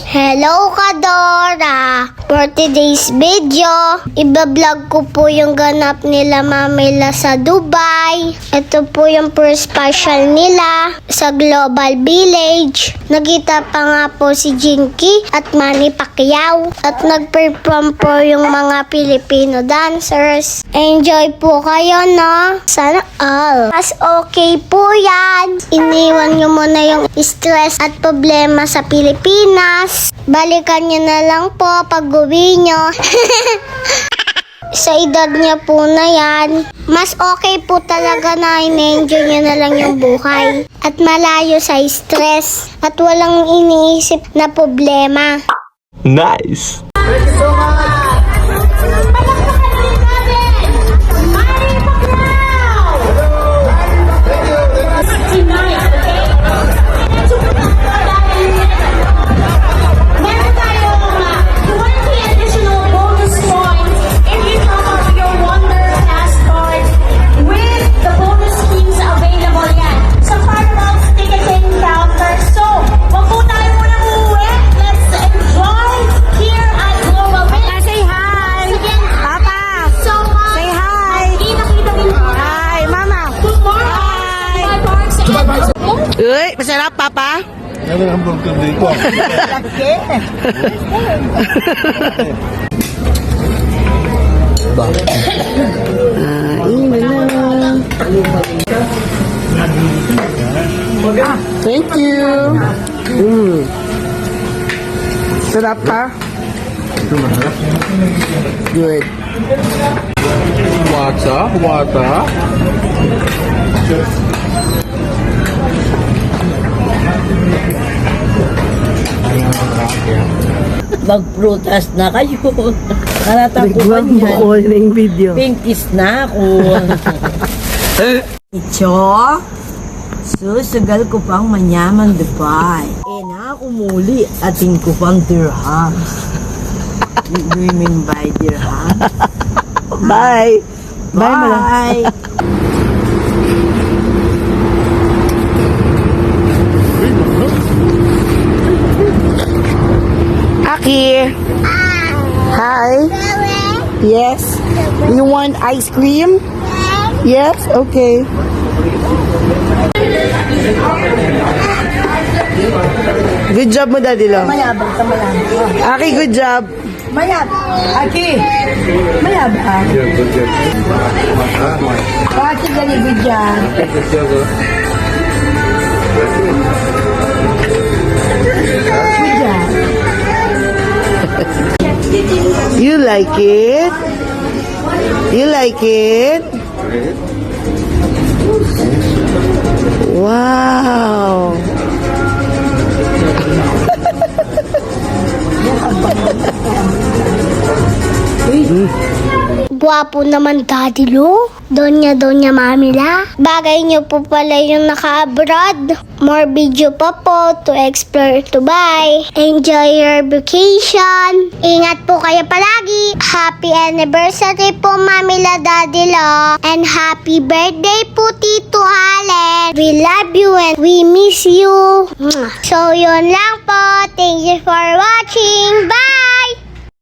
Hello Kadora! For today's video, ibablog ko po yung ganap nila Mamila sa Dubai. Ito po yung first partial nila sa Global Village. Nagkita pa nga po si Jinky at Manny Pacquiao. At nag-perform po yung mga Filipino dancers. Enjoy po kayo, no? Sana all. Mas okay po yan. Iniwan nyo muna yung stress at problema sa Pilipinas. Balikan nyo na lang po pag uwi nyo. Sa edad niya po na yan, mas okay po talaga na in-enjoy nyo na lang yung buhay. At malayo sa stress. At walang iniisip na problema. Nice! Uy, masarap, Papa? Meron ang vlog dito. Laki. Thank you. Sarap pa? Good. Wata. Mag-protest na kayo. Natakupan yan. Ng video. Pinkis na ako. Icho, susugal ko pang manyaman Dubai. Na kumuli ating ko pang dirham. Do you mean by dirham? Bye. Bye, Mala. Bye. Aki. Hi. Yes. You want ice cream? Yes. Okay. Good job mo, Daddy Lo. Mayabang ka malang. Aki, good job. Aki, mayabang. Aki, gani good job. Good job. You like it? You like it? Wow. Guwapo naman Daddy Lo. Donya Mamila. Bagay niyo po pala yung naka-abroad. More video pa po to explore Dubai. Enjoy your vacation. Ingat po kayo palagi. Happy anniversary po Mamila Daddy Lo. And happy birthday po Tito Allen. We love you and we miss you. So yun lang po. Thank you for watching. Bye!